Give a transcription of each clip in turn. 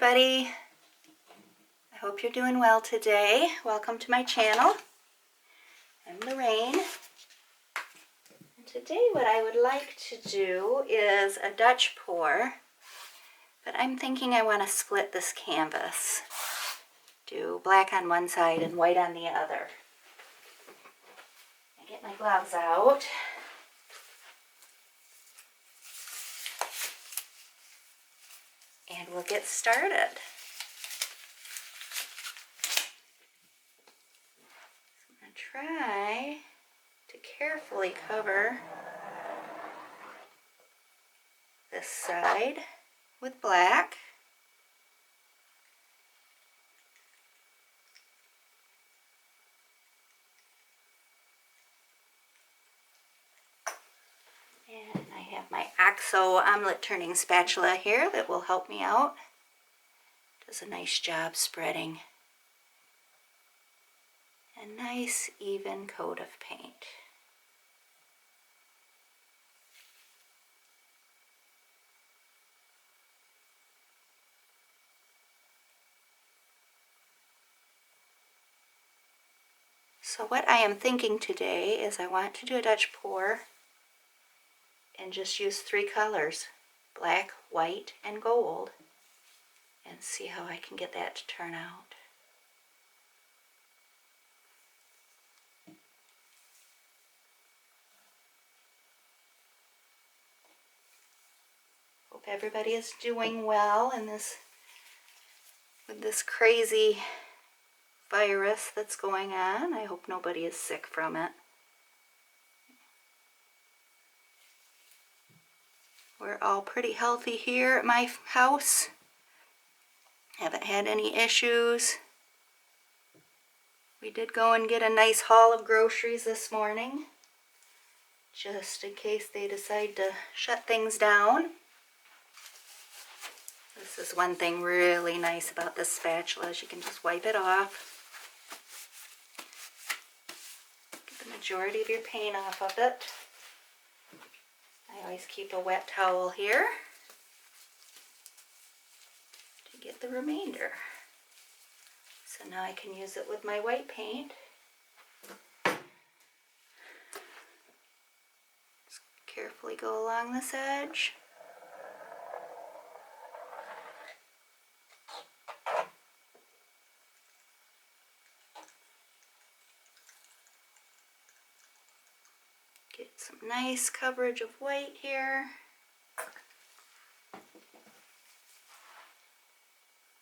everybody. I hope you're doing well today. Welcome to my channel. I'm Lorraine. And today what I would like to do is a Dutch pour, but I'm thinking I want to split this canvas. Do black on one side and white on the other. I get my gloves out. And we'll get started. I'm going to try to carefully cover this side with black. And I have my OXO omelet turning spatula here that will help me out. Does a nice job spreading a nice even coat of paint. So what I am thinking today is I want to do a Dutch pour and just use 3 colors, black, white, and gold, and see how I can get that to turn out. Hope everybody is doing well in this with this crazy virus that's going on. I hope nobody is sick from it. We're all pretty healthy here at my house. Haven't had any issues. We did go and get a nice haul of groceries this morning, just in case they decide to shut things down. This is one thing really nice about this spatula, is you can just wipe it off. Get the majority of your paint off of it. I always keep a wet towel here to get the remainder. So now I can use it with my white paint. Just carefully go along this edge. Get some nice coverage of white here.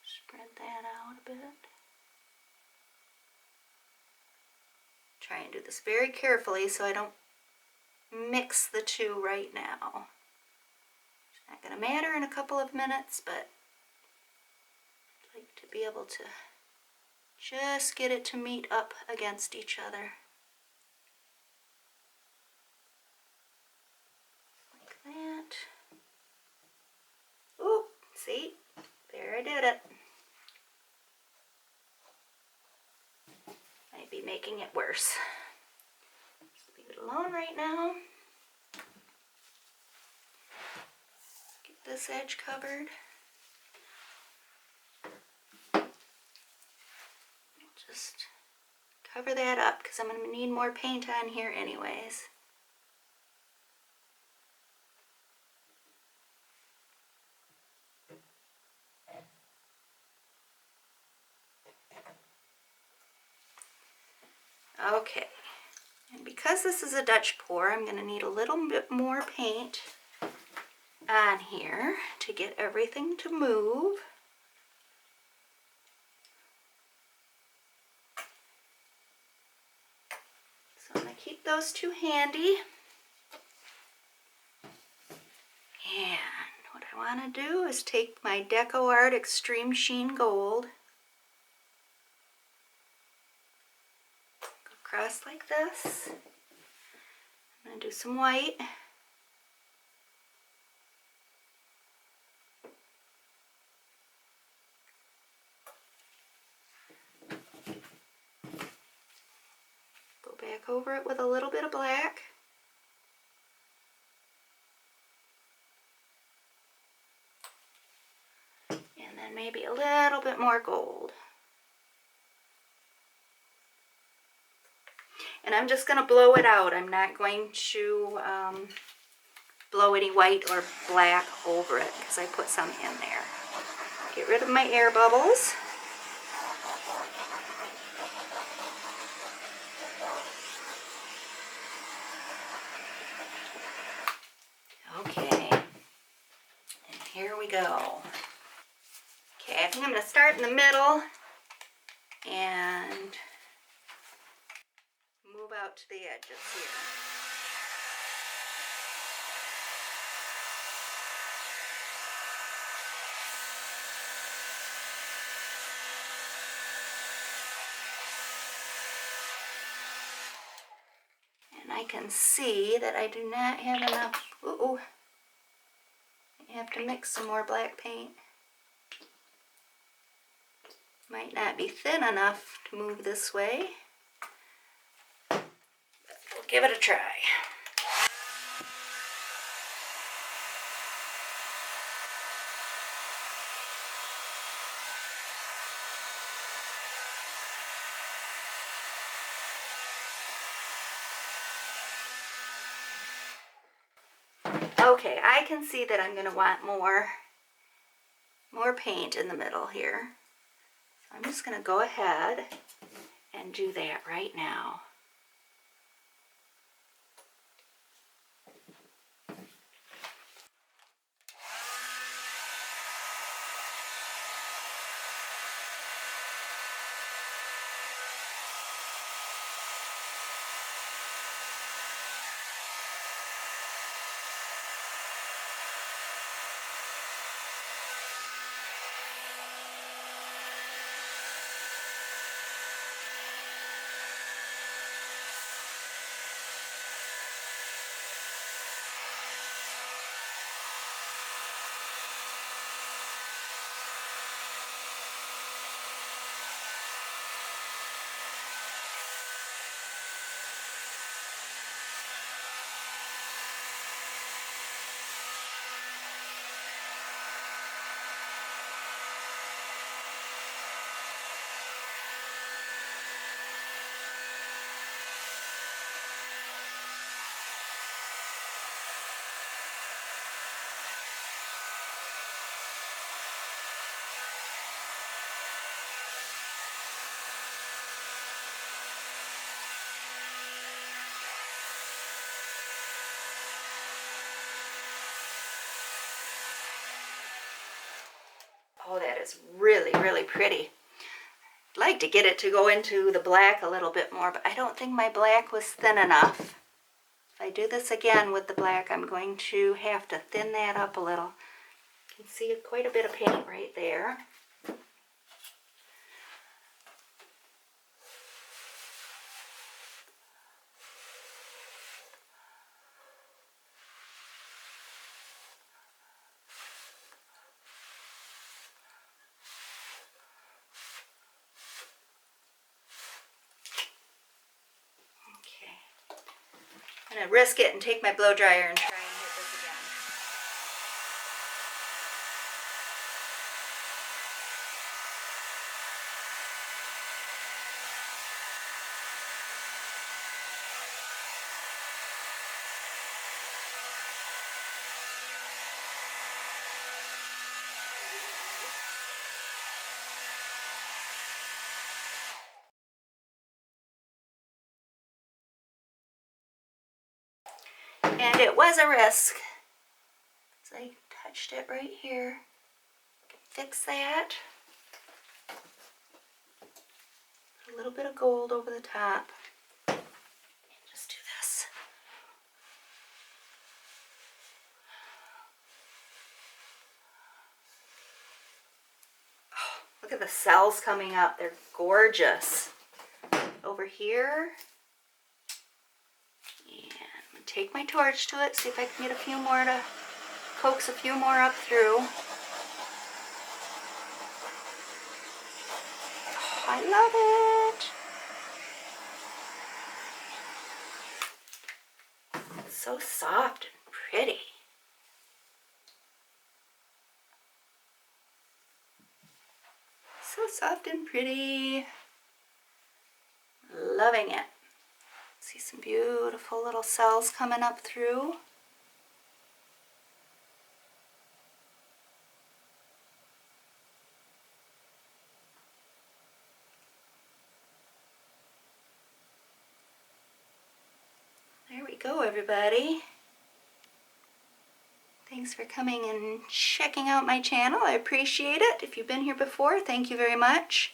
Spread that out a bit. Try and do this very carefully so I don't mix the two right now. It's not going to matter in a couple of minutes, but I'd like to be able to just get it to meet up against each other. That. Ooh, see? There, I did it. Might be making it worse. Just leave it alone right now. Get this edge covered. Just cover that up because I'm going to need more paint on here anyways. Okay, and because this is a Dutch pour, I'm going to need a little bit more paint on here to get everything to move. So I'm going to keep those two handy. And what I want to do is take my Deco Art Extreme Sheen Gold, across like this. I'm going to do some white. Go back over it with a little bit of black. And then maybe a little bit more gold. And I'm just going to blow it out. I'm not going to blow any white or black over it because I put some in there. Get rid of my air bubbles. Okay, and here we go. Okay, I think I'm going to start in the middle and move out to the edges here. And I can see that I do not have enough. Ooh, I have to mix some more black paint. Might not be thin enough to move this way, but we'll give it a try. Okay, I can see that I'm going to want more paint in the middle here. So I'm just going to go ahead and do that right now. Oh, that is really, really pretty. I'd like to get it to go into the black a little bit more, but I don't think my black was thin enough. If I do this again with the black, I'm going to have to thin that up a little. You can see quite a bit of paint right there. I'm going to risk it and take my blow dryer and try and hit this again. And it was a risk. So I touched it right here. Fix that. Put a little bit of gold over the top. And just do this. Oh, look at the cells coming up. They're gorgeous. Over here. And take my torch to it, see if I can get a few more to coax a few more up through. Oh, I love it. It's so soft and pretty. soft and pretty. Loving it. See some beautiful little cells coming up through. There we go, everybody. Thanks for coming and checking out my channel. I appreciate it. If you've been here before, thank you very much.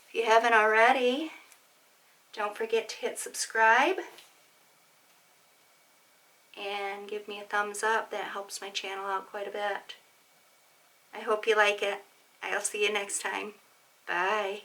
If you haven't already, don't forget to hit subscribe and give me a thumbs up. That helps my channel out quite a bit. I hope you like it. I'll see you next time. Bye.